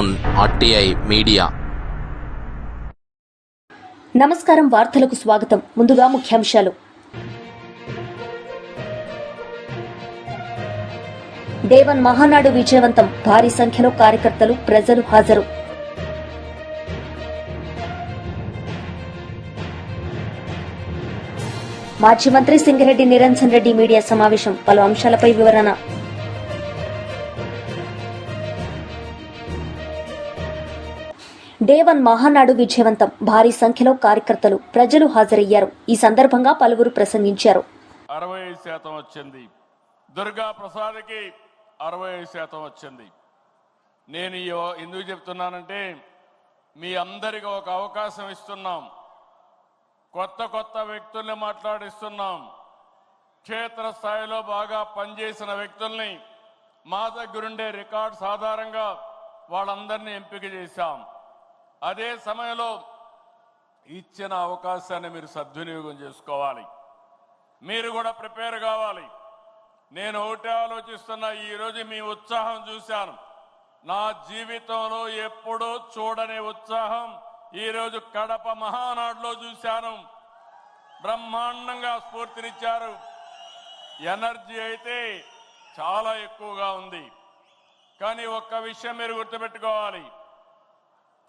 Own RTI media. నమస్కారం, వార్తలకు స్వాగతం. ముందుగా ముఖ్యాంశాలు. దేవన్ మహానాడు విజయవంతం. భారీ సంఖ్యలో కార్యకర్తలు, ప్రజలు హాజరు. మాజీ మంత్రి సింగిరెడ్డి నిరంజన్ రెడ్డి మీడియా సమావేశం. పలు అంశాలపై వివరణ. దేవన్ మహానాడు విజయవంతం. భారీ సంఖ్యలో కార్యకర్తలు, ప్రజలు హాజరయ్యారు. ఈ సందర్భంగా పలువురు ప్రసంగించారు. 60% వచ్చింది. దుర్గా ప్రసాద్కి 60% వచ్చింది. నేను ఎందుకు చెప్తున్నానంటే మీ అందరికీ ఒక అవకాశం ఇస్తున్నాం. కొత్త వ్యక్తుల్ని మాట్లాడిస్తున్నాం. క్షేత్రస్థాయిలో బాగా పనిచేసిన వ్యక్తుల్ని మా దగ్గరుండే రికార్డ్స్ ఆధారంగా వాళ్ళందరినీ ఎంపిక చేశాం. అదే సమయంలో ఇచ్చిన అవకాశాన్ని మీరు సద్వినియోగం చేసుకోవాలి. మీరు కూడా ప్రిపేర్ కావాలి. నేను ఒకటే ఆలోచిస్తున్నా, ఈరోజు మీ ఉత్సాహం చూశాను. నా జీవితంలో ఎప్పుడూ చూడని ఉత్సాహం ఈరోజు కడప మహానాడులో చూశాను. బ్రహ్మాండంగా స్ఫూర్తినిచ్చారు. ఎనర్జీ అయితే చాలా ఎక్కువగా ఉంది. కానీ ఒక్క విషయం మీరు గుర్తుపెట్టుకోవాలి,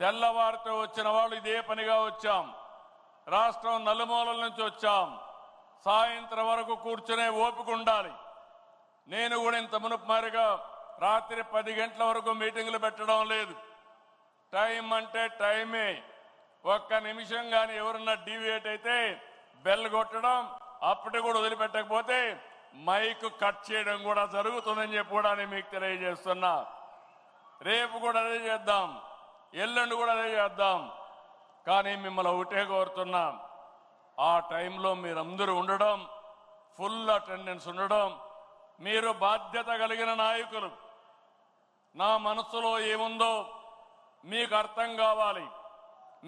తెల్లవారితో వచ్చిన వాళ్ళు ఇదే పనిగా వచ్చాం. రాష్ట్రం నలుమూలల నుంచి వచ్చాం. సాయంత్రం వరకు కూర్చునే ఓపిక ఉండాలి. నేను కూడా ఇంత మునుపు మారిగా రాత్రి 10 గంటల వరకు మీటింగులు పెట్టడం లేదు. టైం అంటే టైమే. ఒక్క నిమిషం కానీ ఎవరన్నా డీవియేట్ అయితే బెల్ కొట్టడం, అప్పటి కూడా వదిలిపెట్టకపోతే మైక్ కట్ చేయడం కూడా జరుగుతుందని చెప్పి కూడా నేను మీకు తెలియజేస్తున్నా. రేపు కూడా అదే చేద్దాం, ఎల్లుండి కూడా అదే చేద్దాం. కానీ మిమ్మల్ని ఒకటే కోరుతున్నాం, ఆ టైంలో మీరందరూ ఉండడం, ఫుల్ అటెండెన్స్ ఉండడం. మీరు బాధ్యత కలిగిన నాయకులు. నా మనసులో ఏముందో మీకు అర్థం కావాలి.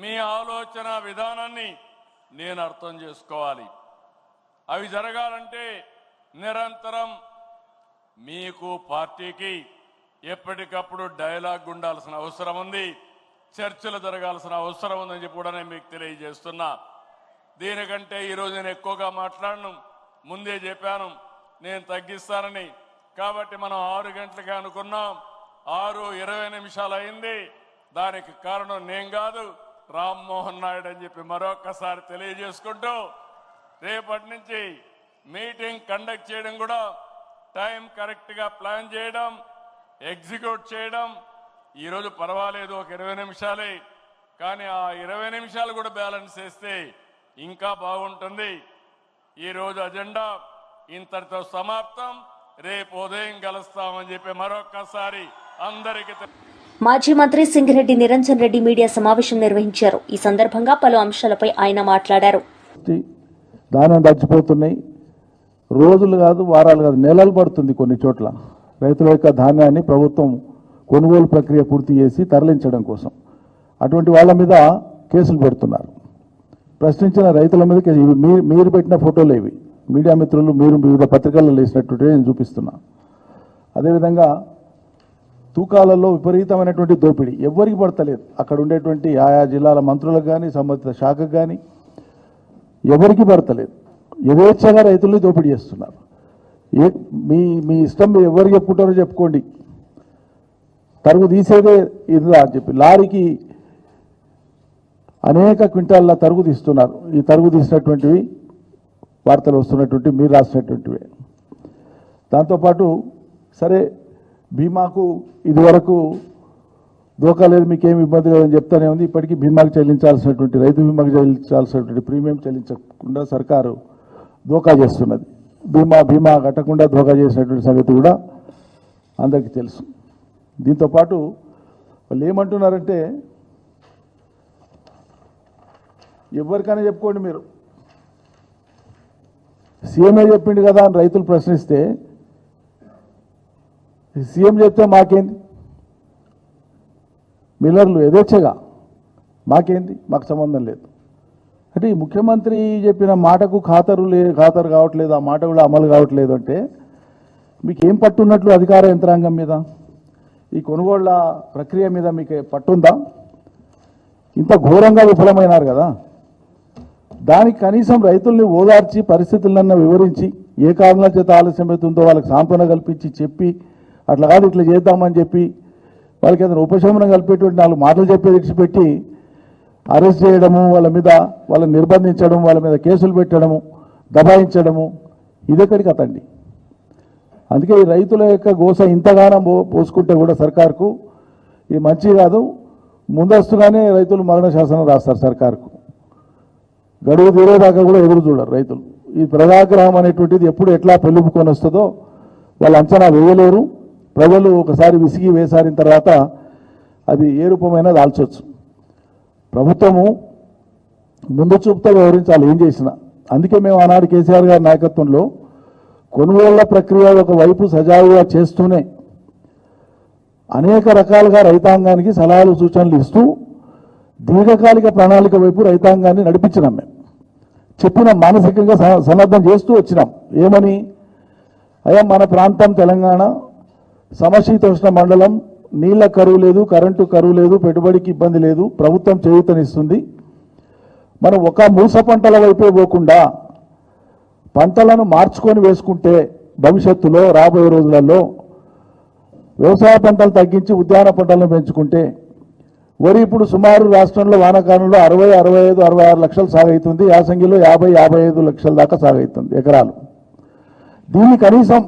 మీ ఆలోచన విధానాన్ని నేను అర్థం చేసుకోవాలి. అవి జరగాలంటే నిరంతరం మీకు పార్టీకి ఎప్పటికప్పుడు డైలాగ్ ఉండాల్సిన అవసరం ఉంది. చర్చలు జరగాల్సిన అవసరం ఉందని చెప్పి కూడా నేను మీకు తెలియజేస్తున్నా. దీనికంటే ఈరోజు నేను ఎక్కువగా మాట్లాడను. ముందే చెప్పాను నేను తగ్గిస్తానని. కాబట్టి మనం 6 గంటలకే అనుకున్నాం. 6:20 అయింది. దానికి కారణం నేను కాదు, రామ్మోహన్ నాయుడు అని చెప్పి మరొకసారి తెలియజేసుకుంటూ, రేపటి నుంచి మీటింగ్ కండక్ట్ చేయడం కూడా టైం కరెక్ట్గా ప్లాన్ చేయడం, ఎగ్జిక్యూట్ చేయడం. ఈరోజు పర్వాలేదు, ఒక 20 నిమిషాలే. కానీ ఆ 20 నిమిషాలు కూడా బ్యాలెన్స్ చేస్తే ఇంకా బాగుంటుంది. ఈరోజు అజెండా ఇంతటితో సమాప్తం. రేపు ఉదయం కలుస్తామని చెప్పి మరొకసారి అందరికీ. మాజీ మంత్రి సింగిరెడ్డి నిరంజన్ రెడ్డి మీడియా సమావేశం నిర్వహించారు. ఈ సందర్భంగా పలు అంశాలపై ఆయన మాట్లాడారు. ధాన్యం దచ్చిపోతున్నాయి. రోజులు కాదు, వారాలు కాదు, నెలలు పడుతుంది కొన్ని చోట్ల రైతుల యొక్క ధాన్యాన్ని ప్రభుత్వం కొనుగోలు ప్రక్రియ పూర్తి చేసి తరలించడం కోసం. అటువంటి వాళ్ళ మీద కేసులు పెడుతున్నారు. ప్రశ్నించిన రైతుల మీద మీరు పెట్టిన ఫోటోలు ఇవి, మీడియా మిత్రులు మీరు వివిధ పత్రికల్లో వేసినటువంటి నేను చూపిస్తున్నా. అదేవిధంగా తూకాలలో విపరీతమైనటువంటి దోపిడీ ఎవరికి పడతలేదు. అక్కడ ఉండేటువంటి ఆయా జిల్లాల మంత్రులకు కానీ సంబంధిత శాఖకు కానీ ఎవరికి పడతలేదు. యథేచ్ఛగా రైతుల్ని దోపిడీ చేస్తున్నారు. మీ ఇష్టం, మీరు ఎవరు చెప్పుకుంటారో చెప్పుకోండి. తరుగు తీసేదే ఇదిలా అని చెప్పి లారీకి అనేక క్వింటాల్ల తరుగు తీస్తున్నారు. ఈ తరుగు తీసినటువంటివి వార్తలు వస్తున్నటువంటి మీరు రాసినటువంటివే. దాంతోపాటు సరే బీమాకు ఇదివరకు దోకా లేదు, మీకేమి ఇబ్బంది లేదని చెప్తానే ఉంది. ఇప్పటికీ బీమాకు చెల్లించాల్సినటువంటి, రైతు బీమాకు చెల్లించాల్సినటువంటి ప్రీమియం చెల్లించకుండా సర్కారు దోకా చేస్తున్నది. బీమా కట్టకుండా దోకా చేసినటువంటి సంగతి కూడా అందరికీ తెలుసు. దీంతోపాటు వాళ్ళు ఏమంటున్నారంటే, ఎవరికైనా చెప్పుకోండి, మీరు సీఎంఏ చెప్పిండు కదా అని రైతులు ప్రశ్నిస్తే, సీఎం చెప్తే మాకేంది, మిల్లర్లు యథేచ్ఛగా మాకేంది, మాకు సంబంధం లేదు అంటే ఈ ముఖ్యమంత్రి చెప్పిన మాటకు ఖాతరు కావట్లేదు, ఆ మాట కూడా అమలు కావట్లేదు అంటే మీకు ఏం పట్టున్నట్లు అధికార యంత్రాంగం మీద? ఈ కొనుగోళ్ల ప్రక్రియ మీద మీకు పట్టుందా? ఇంత ఘోరంగా విఫలమైనారు కదా, దానికి కనీసం రైతుల్ని ఓదార్చి పరిస్థితులన్నా వివరించి ఏ కారణాల చేత ఆలస్యం అవుతుందో వాళ్ళకి సాంత్వన కల్పించి చెప్పి అట్లా కాదు ఇట్లా చేద్దామని చెప్పి వాళ్ళకి ఏదైనా ఉపశమనం కలిపేటువంటి 4 మాటలు చెప్పి విడిచిపెట్టి అరెస్ట్ చేయడము, వాళ్ళని నిర్బంధించడం, వాళ్ళ మీద కేసులు పెట్టడము, దబాయించడము, ఇదెక్కడికి అతండి. అందుకే ఈ రైతుల యొక్క గోస ఇంతగానం పోసుకుంటే కూడా సర్కార్కు ఇది మంచి కాదు. ముందస్తుగానే రైతులు మరణ శాసనం రాస్తారు సర్కార్కు. గడువు తీరేదాకా కూడా ఎదురు చూడరు రైతులు. ఈ ప్రజాగ్రహం అనేటువంటిది ఎప్పుడు ఎట్లా పెళ్ళుపుకొని వస్తుందో వాళ్ళు అంచనా వేయలేరు. ప్రజలు ఒకసారి విసిగి వేసారిన తర్వాత అది ఏ రూపమైనా దాల్చవచ్చు. ప్రభుత్వము ముందు చూపుతో వ్యవహరించాలి ఏం చేసినా. అందుకే మేము ఆనాడు కేసీఆర్ గారి నాయకత్వంలో కొనుగోళ్ల ప్రక్రియ ఒకవైపు సజావుగా చేస్తూనే అనేక రకాలుగా రైతాంగానికి సలహాలు సూచనలు ఇస్తూ దీర్ఘకాలిక ప్రణాళిక వైపు రైతాంగాన్ని నడిపించినాం. మేము చెప్పిన మానసికంగా సన్నద్ధం చేస్తూ వచ్చినాం. ఏమని? అయ్యా మన ప్రాంతం తెలంగాణ సమశీతోష్ణ మండలం, నీళ్ల కరువు లేదు, కరెంటు కరువు లేదు, పెట్టుబడికి ఇబ్బంది లేదు, ప్రభుత్వం చేయూతనిస్తుంది. మనం ఒక మూస పంటల వైపే పోకుండా పంటలను మార్చుకొని వేసుకుంటే భవిష్యత్తులో రాబోయే రోజులలో వ్యవసాయ పంటలు తగ్గించి ఉద్యాన పంటలను పెంచుకుంటే వరి ఇప్పుడు సుమారు రాష్ట్రంలో వానాకాలంలో 60, 65, 66 లక్షలు సాగవుతుంది. యాసంగిలో 50, 55 లక్షల దాకా సాగవుతుంది ఎకరాలు. దీన్ని కనీసం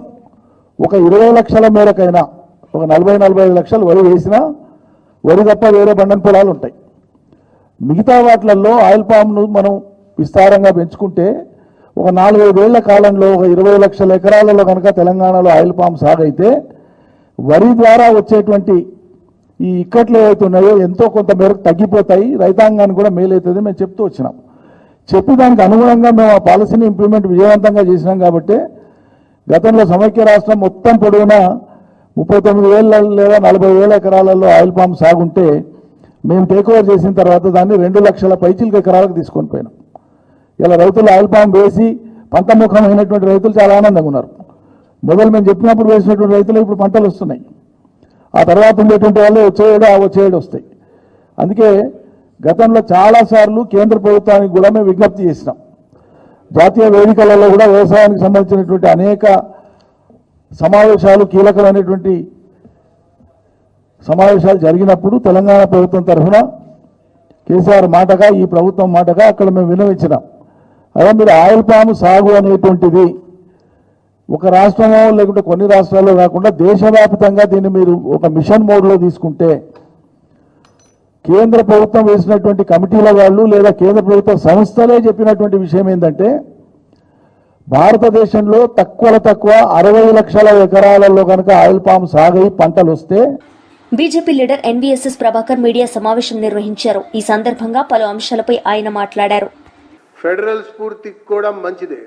ఒక 20 లక్షల మేరకైనా ఒక 40, 45 లక్షలు వరి వేసినా వరి తప్ప వేరే బండన్ పొలాలు ఉంటాయి. మిగతా వాటిలలో ఆయిల్ పామ్ను మనం విస్తారంగా పెంచుకుంటే ఒక 4-5 ఏళ్ల కాలంలో ఒక 20 లక్షల ఎకరాలలో కనుక తెలంగాణలో ఆయిల్ పామ్ సాగైతే వరి ద్వారా వచ్చేటువంటి ఈ ఇక్కట్లు ఏవైతే ఉన్నాయో ఎంతో కొంత మేరకు తగ్గిపోతాయి, రైతాంగానికి కూడా మేలవుతుంది మేము చెప్తూ వచ్చినాం. చెప్పి దానికి అనుగుణంగా మేము ఆ పాలసీని ఇంప్లిమెంట్ విజయవంతంగా చేసినాం. కాబట్టి గతంలో సమైక్య రాష్ట్రం మొత్తం పొడవునా 39,000 లేదా 40,000 ఎకరాలలో ఆయిల్ పామ్ సాగుంటే మేము టేక్ ఓవర్ చేసిన తర్వాత దాన్ని 2 లక్షల పైచిలకు ఎకరాలకు తీసుకొని పోయినాం. ఇలా రైతులు ఆయిల్ పామ్ వేసి పంటముఖం అయినటువంటి రైతులు చాలా ఆనందంగా ఉన్నారు. మొదలు మేము చెప్పినప్పుడు వేసినటువంటి రైతులు ఇప్పుడు పంటలు వస్తున్నాయి. ఆ తర్వాత ఉండేటువంటి వాళ్ళు వచ్చేడు వస్తాయి. అందుకే గతంలో చాలాసార్లు కేంద్ర ప్రభుత్వానికి కూడా మేము విజ్ఞప్తి చేసినాం. జాతీయ వేదికలలో కూడా వ్యవసాయానికి సంబంధించినటువంటి అనేక సమావేశాలు, కీలకమైనటువంటి సమావేశాలు జరిగినప్పుడు తెలంగాణ ప్రభుత్వం తరఫున కేసీఆర్ మాటగా ఈ ప్రభుత్వం మాటగా అక్కడ మేము విన్నవించినాం. అదే మీరు ఆయిల్ పాము సాగు అనేటువంటిది ఒక రాష్ట్రమో లేకుంటే కొన్ని రాష్ట్రాల్లో కాకుండా దేశవ్యాప్తంగా దీన్ని మీరు ఒక మిషన్ మోడ్లో తీసుకుంటే కేంద్ర ప్రభుత్వం వేసినటువంటి కమిటీల వాళ్ళు లేదా కేంద్ర ప్రభుత్వ సంస్థలే చెప్పినటువంటి విషయం ఏంటంటే భారతదేశంలో తక్కువ 60 లక్షల ఎకరాలలో కనుక ఆయిల్ పామ్ సాగై పంటలు వస్తే. BJP leader NVSS Prabhakar media సమావేశం నిర్వహించారు. ఈ సందర్భంగా పలు అంశాలపై ఆయన మాట్లాడారు. ఫెడరల్ స్ఫూర్తి కూడా మంచిదే,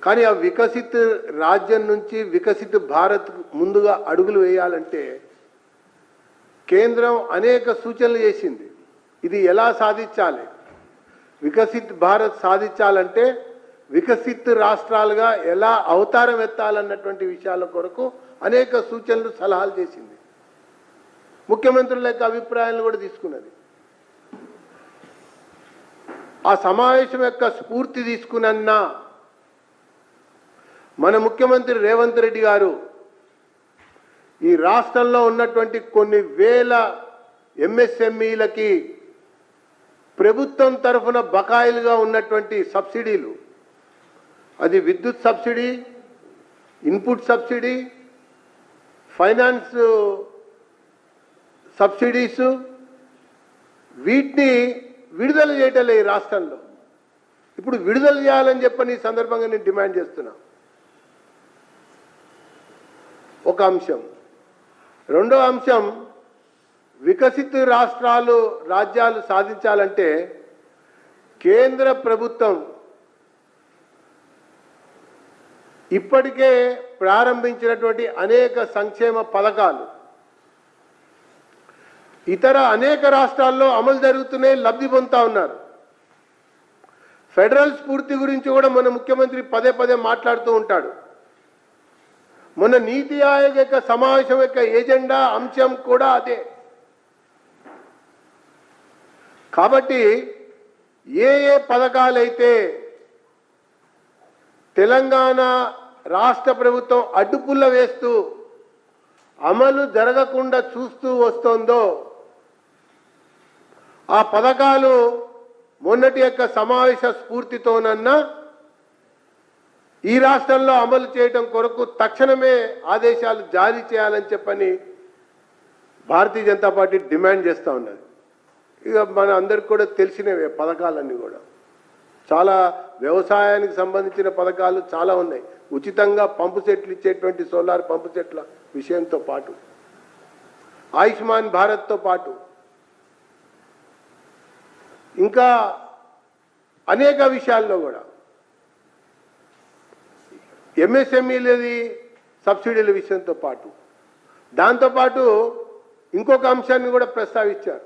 కానీ ఆ వికసిత్ రాజ్యం నుంచి వికసిత్ భారత్ ముందుగా అడుగులు వేయాలంటే కేంద్రం అనేక సూచనలు చేసింది. ఇది ఎలా సాధించాలి, వికసిత్ భారత్ సాధించాలంటే వికసిత్ రాష్ట్రాలుగా ఎలా అవతారం ఎత్తాలన్నటువంటి విషయాల కొరకు అనేక సూచనలు, సలహాలు చేసింది. ముఖ్యమంత్రుల యొక్క అభిప్రాయాలను కూడా తీసుకున్నది. ఆ సమావేశం యొక్క స్ఫూర్తి తీసుకున్నా మన ముఖ్యమంత్రి రేవంత్ రెడ్డి గారు ఈ రాష్ట్రంలో ఉన్నటువంటి కొన్ని వేల ఎంఎస్ఎంఈలకి ప్రభుత్వం తరఫున బకాయిలుగా ఉన్నటువంటి సబ్సిడీలు, అది విద్యుత్ సబ్సిడీ, ఇన్పుట్ సబ్సిడీ, ఫైనాన్స్ సబ్సిడీసు, వీటిని విడుదల చేయటం ఈ రాష్ట్రంలో. ఇప్పుడు విడుదల చేయాలని చెప్పని ఈ సందర్భంగా నేను డిమాండ్ చేస్తున్నా. ఒక అంశం. రెండో అంశం, వికసిత రాజ్యాలు సాధించాలంటే కేంద్ర ప్రభుత్వం ఇప్పటికే ప్రారంభించినటువంటి అనేక సంక్షేమ పథకాలు ఇతర అనేక రాష్ట్రాల్లో అమలు జరుగుతున్నాయి, లబ్ధి పొందుతా ఉన్నారు. ఫెడరల్ స్ఫూర్తి గురించి కూడా మన ముఖ్యమంత్రి పదే మాట్లాడుతూ ఉంటాడు. మొన్న నీతి ఆయోగ్ యొక్క సమావేశం యొక్క ఎజెండా అంశం కూడా అదే. కాబట్టి ఏ ఏ పథకాలైతే తెలంగాణ రాష్ట్ర ప్రభుత్వం అడ్డుపుల్ల వేస్తూ అమలు జరగకుండా చూస్తూ వస్తోందో ఆ పథకాలు మొన్నటి యొక్క సమావేశ స్ఫూర్తితోనన్నా ఈ రాష్ట్రంలో అమలు చేయడం కొరకు తక్షణమే ఆదేశాలు జారీ చేయాలని చెప్పని భారతీయ జనతా పార్టీ డిమాండ్ చేస్తూ ఉన్నది. ఇక మన అందరికి కూడా తెలిసినవే పథకాలన్నీ కూడా. చాలా వ్యవసాయానికి సంబంధించిన పథకాలు చాలా ఉన్నాయి. ఉచితంగా పంపు సెట్లు ఇచ్చేటువంటి సోలార్ పంపు సెట్ల విషయంతో పాటు, ఆయుష్మాన్ భారత్తో పాటు ఇంకా అనేక విషయాల్లో కూడా ఎంఎస్ఎంఈలది సబ్సిడీల విషయంతో పాటు, దాంతోపాటు ఇంకొక అంశాన్ని కూడా ప్రస్తావించారు.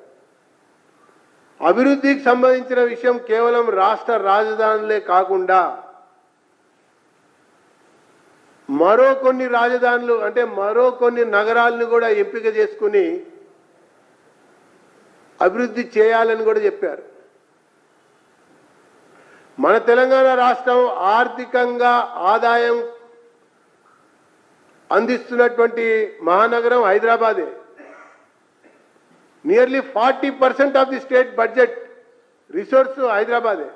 అభివృద్ధికి సంబంధించిన విషయం కేవలం రాష్ట్ర రాజధానులే కాకుండా మరో కొన్ని రాజధానులు అంటే మరో కొన్ని నగరాలను కూడా ఎంపిక చేసుకుని అభివృద్ధి చేయాలని కూడా చెప్పారు. మన తెలంగాణ రాష్ట్రం ఆర్థికంగా ఆదాయం అందిస్తున్నటువంటి మహానగరం హైదరాబాదే. Nearly 40% of the state budget resource హైదరాబాదే.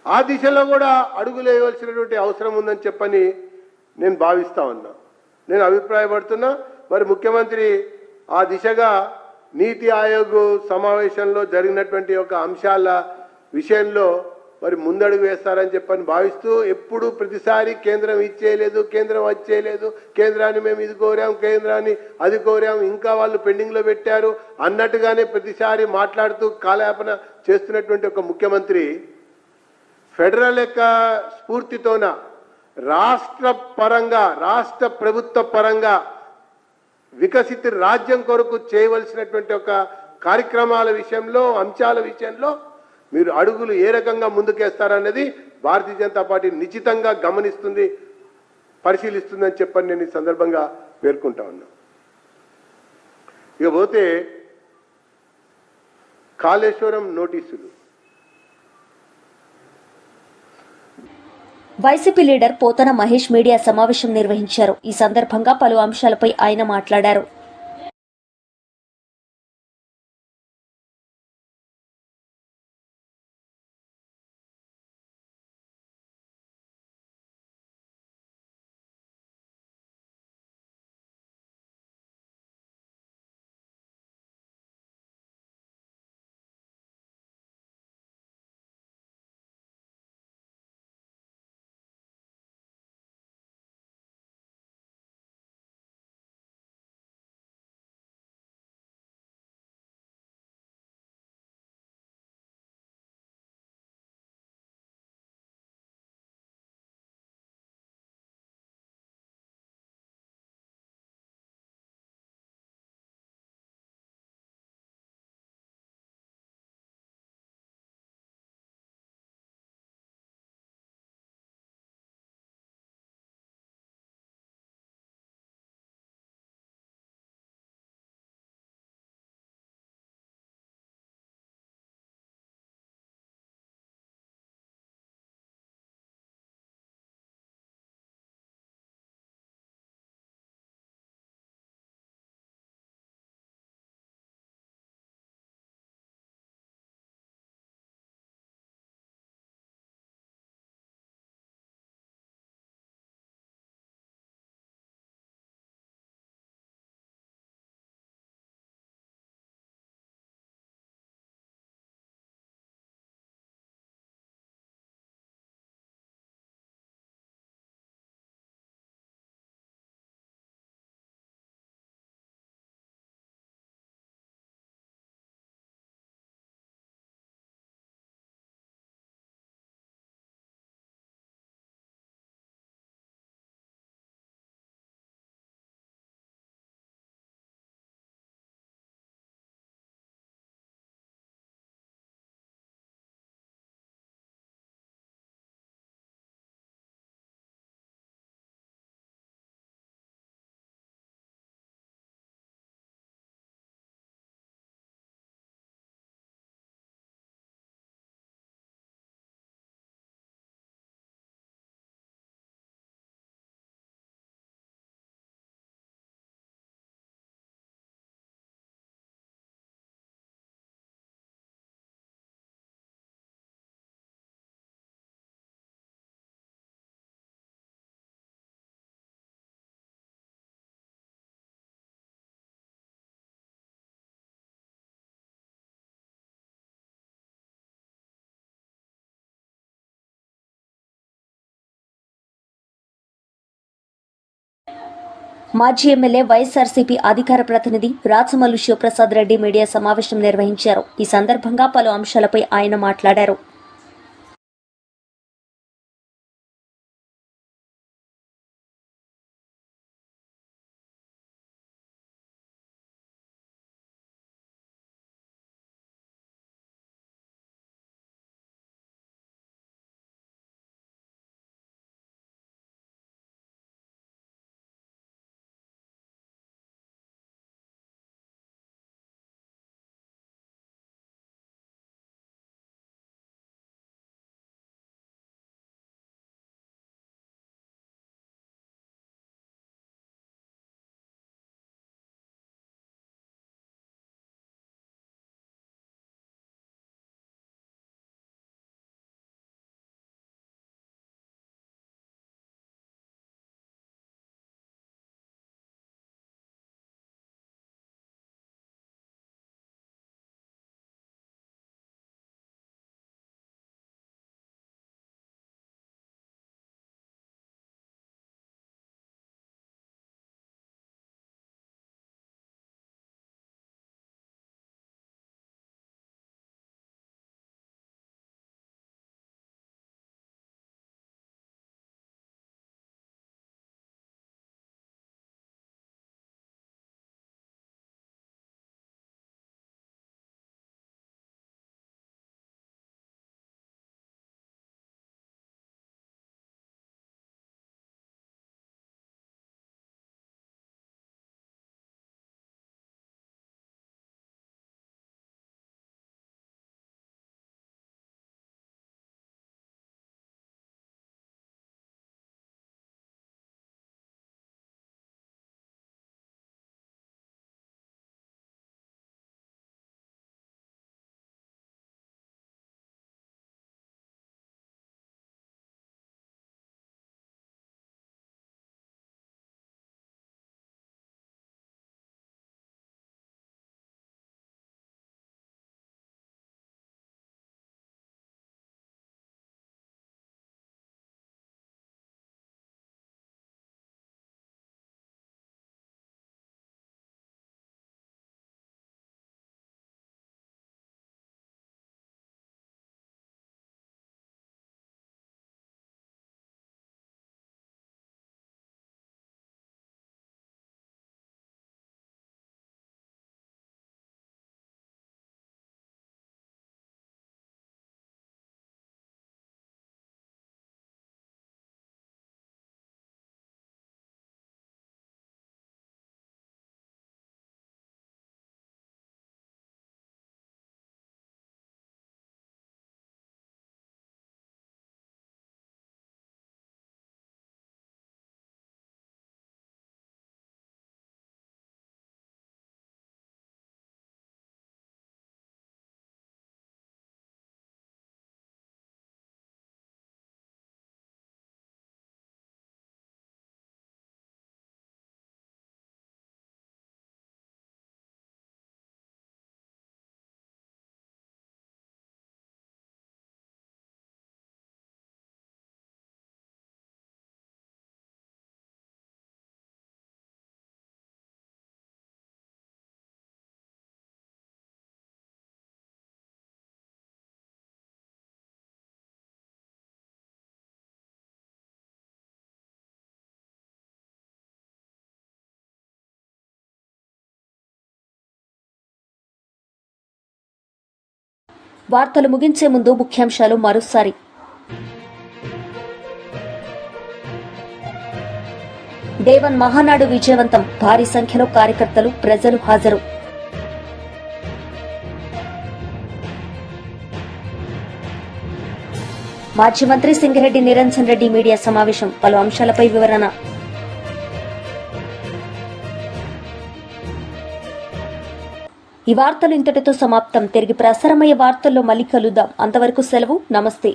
ఆ దిశలో కూడా అడుగులు వేయవలసినటువంటి అవసరం ఉందని చెప్పని నేను భావిస్తా ఉన్నా, నేను అభిప్రాయపడుతున్నా. మరి ముఖ్యమంత్రి ఆ దిశగా నీతి ఆయోగ్ సమావేశంలో జరిగినటువంటి ఒక అంశాల విషయంలో మరి ముందడుగు వేస్తారని చెప్పని భావిస్తూ, ఎప్పుడు ప్రతిసారి కేంద్రం ఇది చేయలేదు, కేంద్రం అది చేయలేదు, కేంద్రాన్ని మేము ఇది కోరాం, కేంద్రాన్ని అది కోరాం, ఇంకా వాళ్ళు పెండింగ్లో పెట్టారు అన్నట్టుగానే ప్రతిసారి మాట్లాడుతూ కాలయాపన చేస్తున్నటువంటి ఒక ముఖ్యమంత్రి ఫెడరల్ యొక్క స్ఫూర్తితోన రాష్ట్ర పరంగా రాష్ట్ర ప్రభుత్వ పరంగా వికసిత రాజ్యం కొరకు చేయవలసినటువంటి ఒక కార్యక్రమాల విషయంలో అంశాల విషయంలో మీరు అడుగులు ఏ రకంగా ముందుకేస్తారనేది భారతీయ జనతా పార్టీ నిశ్చితంగా గమనిస్తుంది, పరిశీలిస్తుందని చెప్పని నేను ఈ సందర్భంగా పేర్కొంటా ఉన్నా. ఇకపోతే కాళేశ్వరం నోటీసులు. వైసీపీ లీడర్ పోతన మహేష్ మీడియా సమావేశం నిర్వహించారు. ఈ సందర్భంగా పలు అంశాలపై ఆయన మాట్లాడారు. మాజీ ఎమ్మెల్యే వైఎస్ఆర్సీపీ అధికార ప్రతినిధి రాచమల్లు శివప్రసాద్ రెడ్డి మీడియా సమావేశం నిర్వహించారు. ఈ సందర్భంగా పలు అంశాలపై ఆయన మాట్లాడారు. వార్తలు ముగించే ముందు ముఖ్యాంశాలు మరోసారి. డే1 మహానాడు విజయవంతం. భారీ సంఖ్యలో కార్యకర్తలు, ప్రజలు హాజరు. మాజీ మంత్రి సింగిరెడ్డి నిరంజన్ రెడ్డి మీడియా సమావేశం. పలు అంశాలపై వివరణ. ఈ వార్తలు ఇంతటితో సమాప్తం. తిరిగి ప్రసారమయ్యే వార్తల్లో మళ్ళీ కలుద్దాం. అంతవరకు సెలవు. నమస్తే.